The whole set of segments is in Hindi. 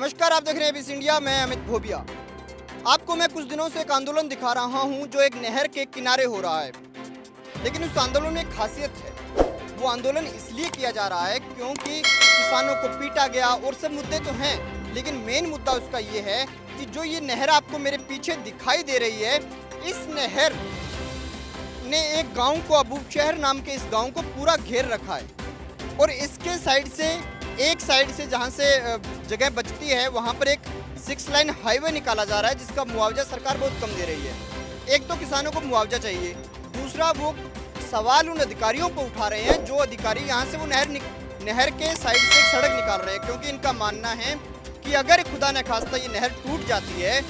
नमस्कार, आप देख रहे हैं एबीसी इंडिया। मैं अमित भोबिया। आपको मैं कुछ दिनों से एक आंदोलन दिखा रहा हूं जो एक नहर के किनारे हो रहा है, लेकिन उस आंदोलन में एक खासियत है। वो आंदोलन इसलिए किया जा रहा है क्योंकि किसानों को पीटा गया और सब मुद्दे तो हैं, लेकिन मेन मुद्दा उसका ये है कि जो ये नहर आपको मेरे पीछे दिखाई दे रही है, इस नहर ने एक गाँव को, अबूशहर नाम के इस गाँव को पूरा घेर रखा है। और इसके साइड से, एक साइड से जहाँ से जगह बचती है, वहाँ पर एक 6 लाइन हाईवे निकाला जा रहा है जिसका मुआवजा सरकार बहुत कम दे रही है। एक तो किसानों को मुआवजा चाहिए, दूसरा वो सवाल उन अधिकारियों को उठा रहे हैं जो अधिकारी यहाँ से वो नहर के साइड से एक सड़क निकाल रहे हैं, क्योंकि इनका मानना है कि अगर खुदा न खास्ता ये नहर टूट जाती है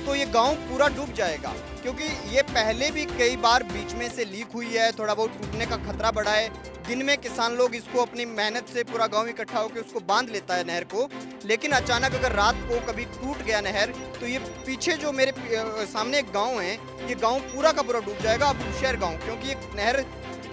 तो ये गांव पूरा डूब जाएगा, क्योंकि ये पहले भी कई बार बीच में से लीक हुई है, थोड़ा बहुत टूटने का खतरा बढ़ा है। दिन में किसान लोग इसको अपनी मेहनत से पूरा गांव इकट्ठा होकर उसको बांध लेता है नहर को, लेकिन अचानक अगर रात को कभी टूट गया नहर तो ये पीछे जो मेरे सामने एक गांव है, ये गांव पूरा का पूरा डूब जाएगा, अबूशहर गांव, क्योंकि ये नहर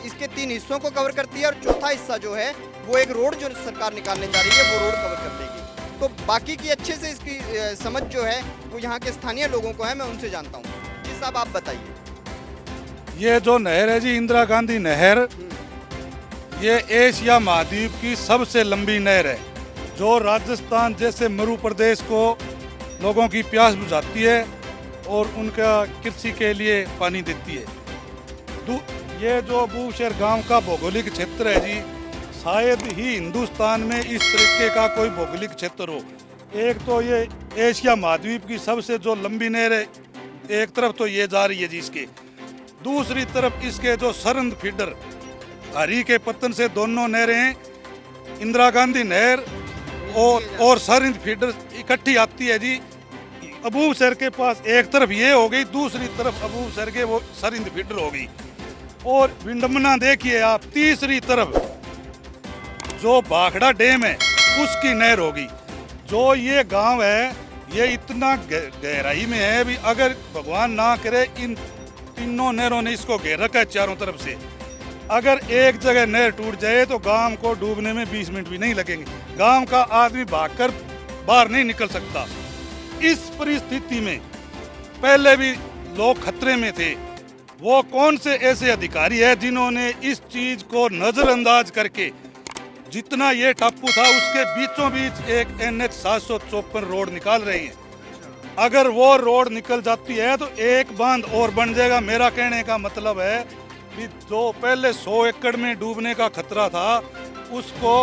इसके 3 हिस्सों को कवर करती है और चौथा हिस्सा जो है वो एक रोड जो सरकार निकालने जा रही है वो रोड कवर कर देगी। तो बाकी की अच्छे से इसकी समझ जो है वो यहाँ के स्थानीय लोगों को है, मैं उनसे जानता हूँ। जी साहब, आप बताइए। ये जो नहर है जी, इंदिरा गांधी नहर, ये एशिया महाद्वीप की सबसे लंबी नहर है, जो राजस्थान जैसे मरु प्रदेश को लोगों की प्यास बुझाती है और उनका कृषि के लिए पानी देती है। ये जो अबूशहर गांव का भौगोलिक क्षेत्र है जी, शायद ही हिंदुस्तान में इस तरीके का कोई भौगोलिक क्षेत्र हो। एक तो ये एशिया महाद्वीप की सबसे जो लंबी नहर है, एक तरफ तो ये जा रही है जी इसके, दूसरी तरफ इसके जो सरंद फीडर हरी के पत्तन से दोनों नहरें हैं, इंदिरा गांधी नहर और सरंद फीडर इकट्ठी आती है जी अबूशहर के पास। एक तरफ ये हो गई, दूसरी तरफ अबूशहर के वो सरंद फीडर हो गई। और विडंबना देखिए आप, तीसरी तरफ जो भाखड़ा डैम है उसकी नहर होगी। जो ये गांव है ये इतना गहराई में है भी, अगर भगवान ना करे इन तीनों नहरों ने इसको घेर रखा है चारों तरफ से। अगर एक जगह नहर टूट जाए तो गांव को डूबने में 20 मिनट भी नहीं लगेंगे, गांव का आदमी भागकर बाहर नहीं निकल सकता। इस परिस्थिति में पहले भी लोग खतरे में थे। वो कौन से ऐसे अधिकारी है जिन्होंने इस चीज को नजरअंदाज करके, जितना ये टापू था उसके बीचों बीच एक NH 754 रोड निकाल रही है। अगर वो रोड निकल जाती है तो एक बांध और बन जाएगा। मेरा कहने का मतलब है कि जो पहले 100 एकड़ में डूबने का खतरा था उसको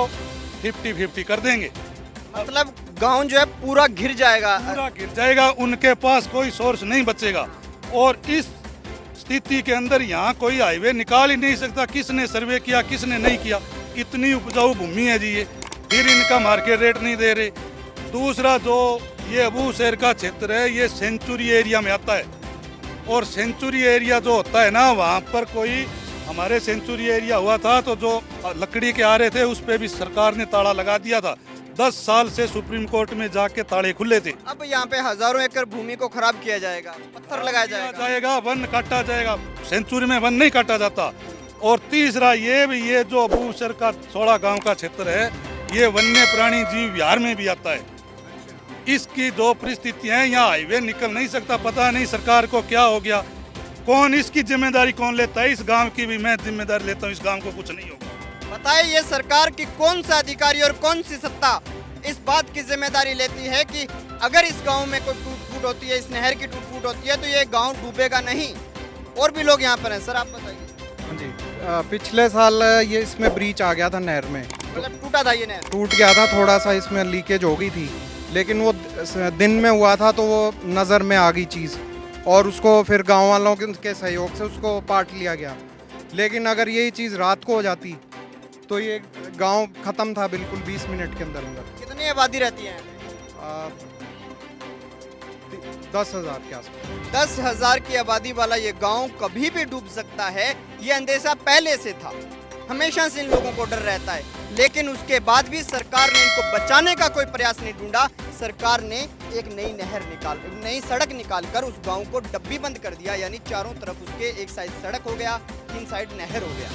50-50 कर देंगे। मतलब गांव जो है पूरा घिर जाएगा, पूरा घिर जाएगा, उनके पास कोई सोर्स नहीं बचेगा। और इस स्थिति के अंदर यहाँ कोई हाईवे निकाल ही नहीं सकता। किसने सर्वे किया, किसने नहीं किया? इतनी उपजाऊ भूमि है जी ये, फिर इनका मार्केट रेट नहीं दे रहे। दूसरा, जो ये अबूशहर का क्षेत्र है ये सेंचुरी एरिया में आता है, और सेंचुरी एरिया जो होता है ना, वहाँ पर कोई, हमारे सेंचुरी एरिया हुआ था तो जो लकड़ी के आरे थे उस पर भी सरकार ने ताला लगा दिया था। 10 साल से सुप्रीम कोर्ट में जाके ताले खुले थे। अब यहाँ पे हजारों एकड़ भूमि को खराब किया जाएगा, पत्थर लगाया जाएगा, वन काटा जाएगा। सेंचुरी में वन नहीं काटा जाता। और तीसरा ये भी, ये जो अबूशहर का 16 गांव का क्षेत्र है ये वन्य प्राणी जीव विहार में भी आता है। इसकी जो परिस्थितियां हैं, यहाँ हाईवे निकल नहीं सकता। पता नहीं सरकार को क्या हो गया, कौन इसकी जिम्मेदारी कौन लेता है? इस गांव की भी मैं जिम्मेदारी लेता हूँ, इस गांव को कुछ नहीं होगा। बताइए, ये सरकार की कौन सा अधिकारी और कौन सी सत्ता इस बात की जिम्मेदारी लेती है कि अगर इस गांव में कोई टूट फूट होती है, इस नहर की टूट फूट होती है तो ये गांव डूबेगा नहीं? और भी लोग यहाँ पर हैं। सर, आप बताइए। हाँ जी, पिछले साल ये इसमें ब्रीच आ गया था नहर में, मतलब टूटा था, ये नहर टूट गया था, थोड़ा सा इसमें लीकेज हो गई थी, लेकिन वो दिन में हुआ था तो वो नज़र में आ गई चीज़, और उसको फिर गांव वालों के सहयोग से उसको पाट लिया गया। लेकिन अगर यही चीज़ रात को हो जाती तो ये गांव ख़त्म था बिल्कुल 20 मिनट के अंदर अंदर। कितनी आबादी रहती है? 10,000 के आसपास। 10,000 की आबादी वाला ये गांव कभी भी डूब सकता है, ये अंदेशा पहले से था। हमेशा से इन लोगों को डर रहता है, लेकिन उसके बाद भी सरकार ने इनको बचाने का कोई प्रयास नहीं ढूंढा। सरकार ने एक नई सड़क निकालकर उस गांव को डब्बी बंद कर दिया, यानी चारों तरफ उसके एक साइड सड़क हो गया, 3 साइड नहर हो गया।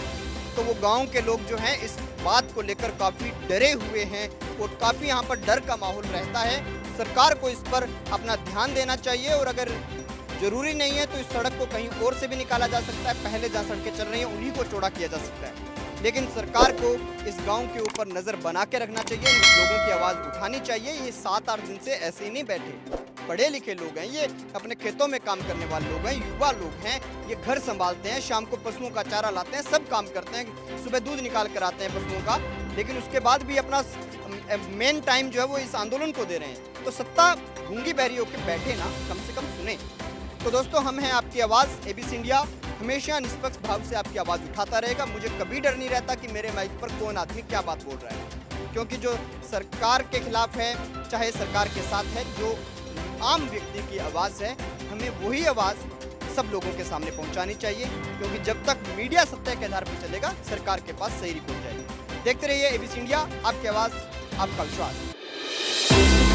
तो वो गांव के लोग जो हैं इस बात को लेकर काफ़ी डरे हुए हैं और काफ़ी यहाँ पर डर का माहौल रहता है। सरकार को इस पर अपना ध्यान देना चाहिए और अगर जरूरी नहीं है तो इस सड़क को कहीं और से भी निकाला जा सकता है। पहले जहाँ सड़कें चल रही हैं उन्हीं को चौड़ा किया जा सकता है, लेकिन सरकार को इस गांव के ऊपर नज़र बना के रखना चाहिए, लोगों की आवाज़ उठानी चाहिए। ये 7-8 दिन से ऐसे ही नहीं बैठे, पढ़े लिखे लोग हैं, ये अपने खेतों में काम करने वाले लोग हैं, युवा लोग हैं, ये घर संभालते हैं, शाम को पशुओं का चारा लाते हैं, सब काम करते हैं, सुबह दूध निकाल कर आते हैं पशुओं का, लेकिन उसके बाद भी अपना मेन टाइम जो है वो इस आंदोलन को दे रहे हैं। तो सत्ता गूंगी बहरी होकर बैठे ना, कम से कम सुने। तो दोस्तों, हम हैं आपकी आवाज़, एबीसी इंडिया हमेशा निष्पक्ष भाव से आपकी आवाज़ उठाता रहेगा। मुझे कभी डर नहीं रहता कि मेरे माइक पर कौन आदमी क्या बात बोल रहा है, क्योंकि जो सरकार के खिलाफ है चाहे सरकार के साथ है, जो आम व्यक्ति की आवाज़ है, हमें वही आवाज़ सब लोगों के सामने पहुंचानी चाहिए, क्योंकि जब तक मीडिया सत्य के आधार पर चलेगा सरकार के पास सही रिपोर्ट जाएगी। देखते रहिए एबीसी इंडिया, आपकी आवाज़, आपका विश्वास।